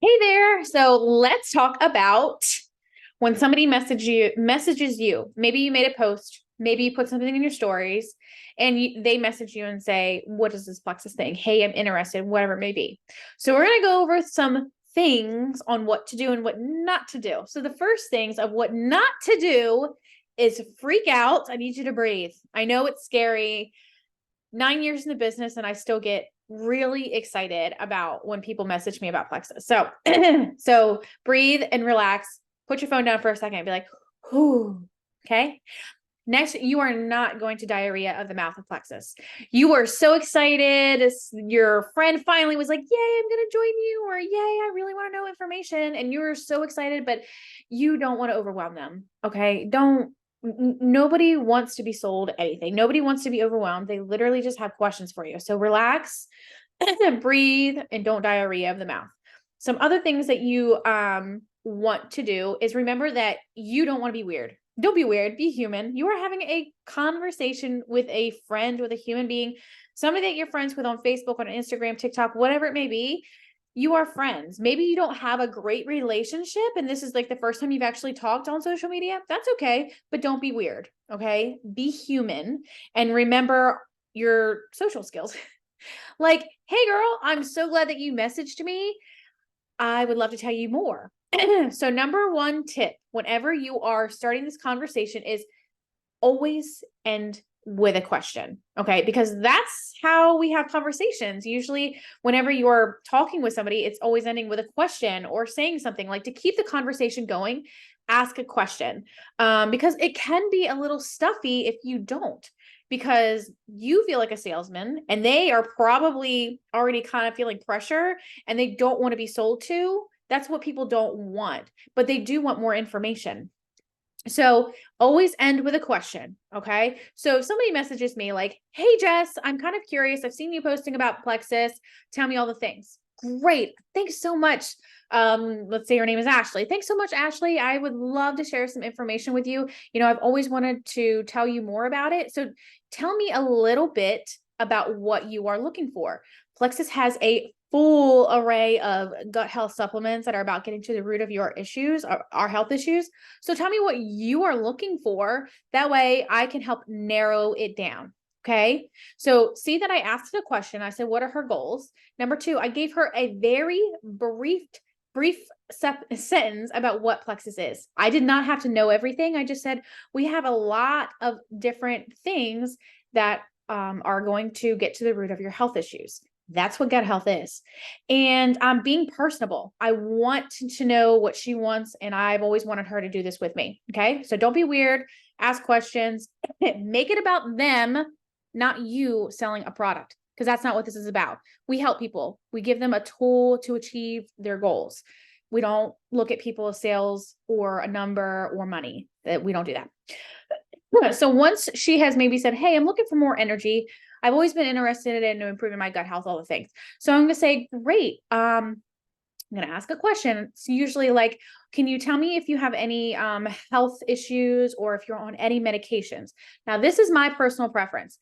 Hey there. So let's talk about when somebody messages you. Maybe you made a post, maybe you put something in your stories, and they message you and say, "What is this Plexus thing? Hey, I'm interested," whatever it may be. So we're gonna go over some things on what to do and what not to do. So the first things of what not to do is freak out. I need you to breathe. I know it's scary. 9 years in the business and I still get really excited about when people message me about Plexus. So, so breathe and relax. Put your phone down for a second and be like, whew. Okay. Next, you are not going to diarrhea of the mouth of Plexus. You are so excited. Your friend finally was like, yay, I'm going to join you, or yay, I really want to know information. And you're so excited, but you don't want to overwhelm them. Okay. Nobody wants to be sold anything. Nobody wants to be overwhelmed. They literally just have questions for you. So relax, breathe, and don't diarrhea of the mouth. Some other things that you want to do is remember that you don't want to be weird. Don't be weird, be human. You are having a conversation with a friend, with a human being, somebody that you're friends with on Facebook, on Instagram, TikTok, whatever it may be. You are friends. Maybe you don't have a great relationship and this is like the first time you've actually talked on social media. That's okay, but don't be weird. Okay. Be human and remember your social skills. Like, hey girl, I'm so glad that you messaged me. I would love to tell you more. So, number one tip whenever you are starting this conversation is always end with a question. Okay. Because that's how we have conversations. Usually, whenever you're talking with somebody, it's always ending with a question or saying something like to keep the conversation going. Ask a question because it can be a little stuffy if you don't, because you feel like a salesman and they are probably already kind of feeling pressure and they don't want to be sold to. That's what people don't want, but they do want more information. So always end with a question. Okay. So if somebody messages me like, hey, Jess, I'm kind of curious. I've seen you posting about Plexus. Tell me all the things. Great. Thanks so much. Let's say your name is Ashley. Thanks so much, Ashley. I would love to share some information with you. I've always wanted to tell you more about it. So tell me a little bit about what you are looking for. Plexus has a full array of gut health supplements that are about getting to the root of your issues, our health issues. So tell me what you are looking for. That way I can help narrow it down. Okay. So see that I asked a question. I said, what are her goals? Number two, I gave her a very brief sentence about what Plexus is. I did not have to know everything. I just said, we have a lot of different things that are going to get to the root of your health issues. That's what gut health is. And I'm being personable. I want to know what she wants, and I've always wanted her to do this with me. Okay. So don't be weird. Ask questions. Make it about them, not you selling a product, because that's not what this is about. We help people. We give them a tool to achieve their goals. We don't look at people as sales or a number or money. That we don't do that. So once she has maybe said, hey, I'm looking for more energy. I've always been interested in improving my gut health, all the things. So I'm going to say, great. I'm going to ask a question. It's usually like, can you tell me if you have any health issues or if you're on any medications? Now, this is my personal preference.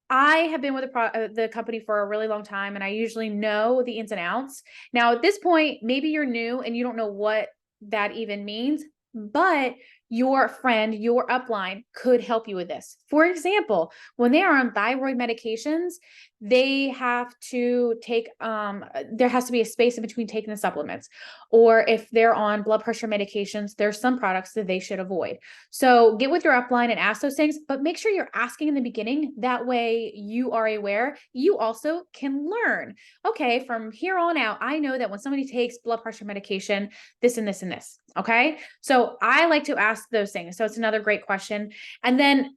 I have been with the company for a really long time, and I usually know the ins and outs. Now, at this point, maybe you're new and you don't know what that even means, but your friend, your upline could help you with this. For example, when they are on thyroid medications, they have to take, there has to be a space in between taking the supplements. Or if they're on blood pressure medications, there's some products that they should avoid. So get with your upline and ask those things, but make sure you're asking in the beginning. That way you are aware. You also can learn. Okay, from here on out, I know that when somebody takes blood pressure medication, this and this and this. Okay. So I like to ask those things. So it's another great question. And then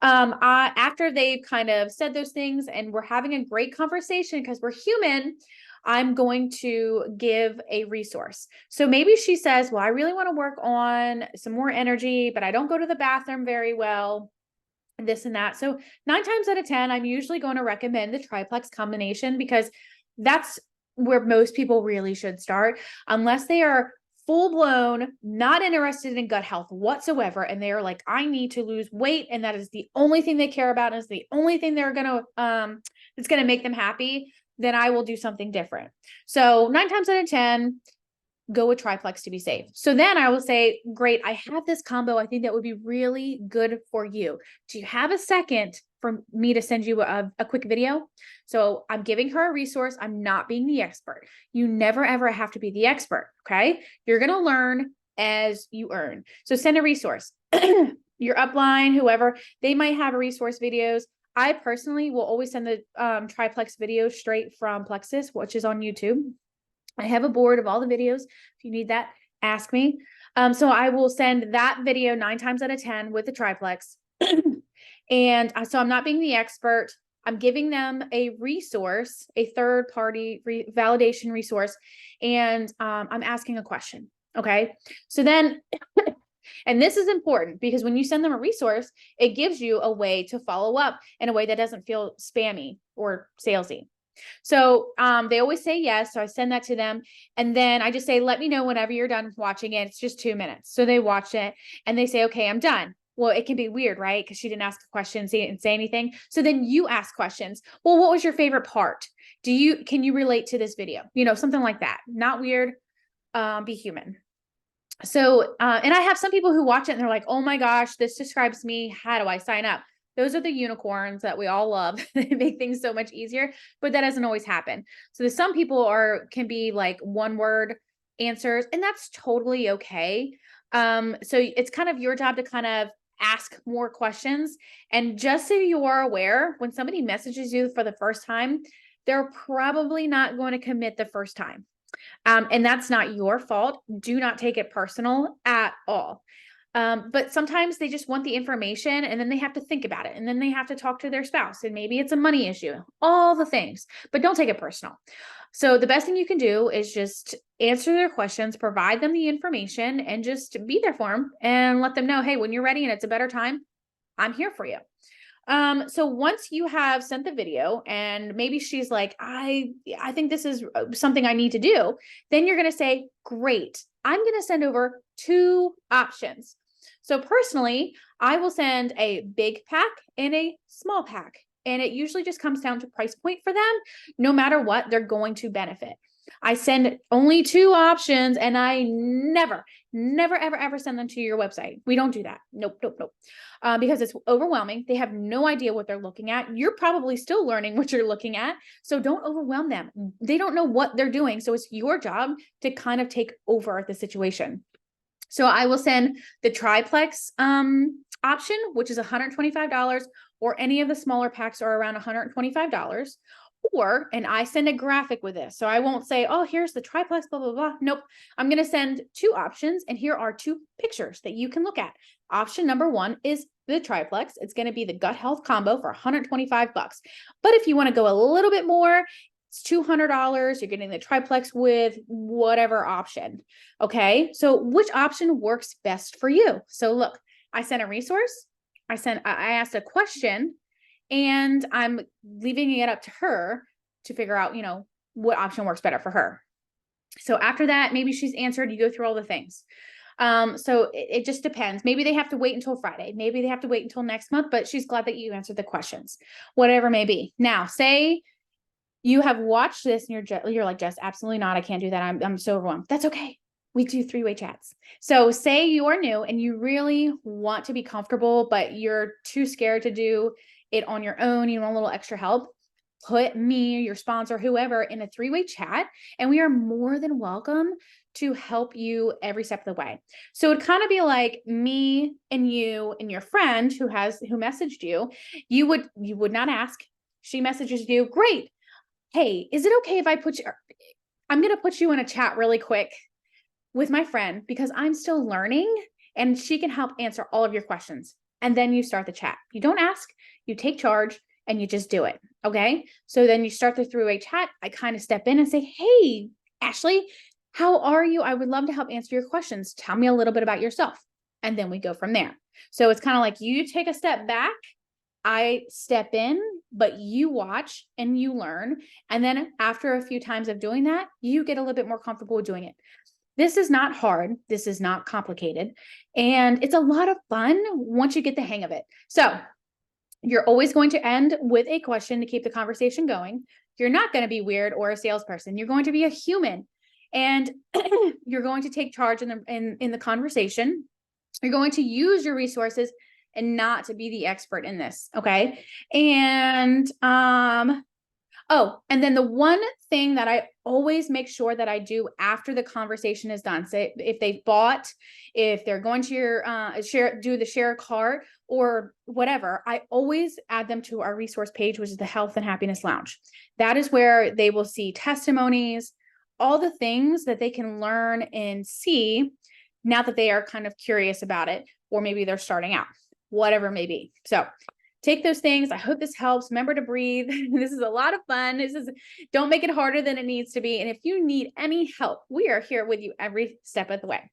after they've kind of said those things and we're having a great conversation because we're human, I'm going to give a resource. So maybe she says, well, I really want to work on some more energy, but I don't go to the bathroom very well, this and that. So 9 times out of 10, I'm usually going to recommend the triplex combination because that's where most people really should start, unless they are full blown, not interested in gut health whatsoever. And they're like, I need to lose weight. And that is the only thing they care about. And is the only thing they're going to, it's going to make them happy. then I will do something different. So 9 times out of 10, go with triplex to be safe. So then I will say, great, I have this combo. I think that would be really good for you. Do you have a second for me to send you a quick video? So I'm giving her a resource. I'm not being the expert. You never, ever have to be the expert. Okay. You're going to learn as you earn. So send a resource. Your upline, whoever, they might have a resource videos. I personally will always send the triplex video straight from Plexus, which is on YouTube. I have a board of all the videos. If you need that, ask me. So I will send that video 9 times out of 10 with the triplex. And so I'm not being the expert. I'm giving them a resource, a third party validation resource. And I'm asking a question. Okay. So then, and this is important because when you send them a resource, it gives you a way to follow up in a way that doesn't feel spammy or salesy. So they always say yes. So I send that to them. And then I just say, let me know whenever you're done watching it. It's just 2 minutes. So they watch it and they say, okay, I'm done. Well, it can be weird, right? Because she didn't ask a question and say anything. So then you ask questions. Well, what was your favorite part? Can you relate to this video? Something like that. Not weird. Be human. So, and I have some people who watch it and they're like, oh my gosh, this describes me. How do I sign up? Those are the unicorns that we all love. They make things so much easier, but that doesn't always happen. So some people can be like 1-word answers, and that's totally okay. So it's kind of your job to kind of ask more questions. And just so you are aware, when somebody messages you for the first time, they're probably not going to commit the first time. And that's not your fault. Do not take it personal at all. But sometimes they just want the information and then they have to think about it. And then they have to talk to their spouse and maybe it's a money issue, all the things, but don't take it personal. So the best thing you can do is just answer their questions, provide them the information, and just be there for them and let them know, hey, when you're ready and it's a better time, I'm here for you. So once you have sent the video and maybe she's like, I think this is something I need to do, then you're going to say, great, I'm going to send over 2 options. So personally, I will send a big pack and a small pack. And it usually just comes down to price point for them. No matter what, they're going to benefit. I send only 2 options and I never, ever, ever send them to your website. We don't do that. Nope. Because it's overwhelming. They have no idea what they're looking at. You're probably still learning what you're looking at. So don't overwhelm them. They don't know what they're doing. So it's your job to kind of take over the situation. So I will send the triplex option, which is $125, or any of the smaller packs are around $125. And I send a graphic with this. So I won't say, oh, here's the triplex, blah, blah, blah. Nope. I'm going to send 2 options. And here are 2 pictures that you can look at. Option number 1 is the triplex. It's going to be the gut health combo for $125. But if you want to go a little bit more, it's $200. You're getting the triplex with whatever option. Okay. So which option works best for you? So look, I sent a resource. I asked a question, and I'm leaving it up to her to figure out, what option works better for her. So after that, maybe she's answered, you go through all the things. So it just depends. Maybe they have to wait until Friday. Maybe they have to wait until next month, but she's glad that you answered the questions, whatever may be. Now, say you have watched this and you're like, Jess, absolutely not. I can't do that. I'm so overwhelmed. That's okay. We do 3-way chats. So say you are new and you really want to be comfortable, but you're too scared to do it on your own. You want a little extra help. Put me, your sponsor, whoever, in a 3-way chat, and we are more than welcome to help you every step of the way. So it'd kind of be like me and you and your friend who messaged you. You would not ask. She messages you, great. Hey, is it okay if I'm going to put you in a chat really quick with my friend because I'm still learning and she can help answer all of your questions. And then you start the chat. You don't ask, you take charge, and you just do it. Okay. So then you start the 3-way chat. I kind of step in and say, hey, Ashley, how are you? I would love to help answer your questions. Tell me a little bit about yourself. And then we go from there. So it's kind of like you take a step back, I step in, but you watch and you learn. And then after a few times of doing that, you get a little bit more comfortable with doing it. This is not hard. This is not complicated. And it's a lot of fun once you get the hang of it. So you're always going to end with a question to keep the conversation going. You're not going to be weird or a salesperson. You're going to be a human, and you're going to take charge in the conversation. You're going to use your resources and not to be the expert in this. Okay. And, oh, and then the one thing that I always make sure that I do after the conversation is done, say if they've bought, if they're going to your do the share a cart or whatever, I always add them to our resource page, which is the Health and Happiness Lounge. That is where they will see testimonies, all the things that they can learn and see now that they are kind of curious about it, or maybe they're starting out, whatever it may be. So take those things. I hope this helps. Remember to breathe. This is a lot of fun. Don't make it harder than it needs to be. And if you need any help, we are here with you every step of the way.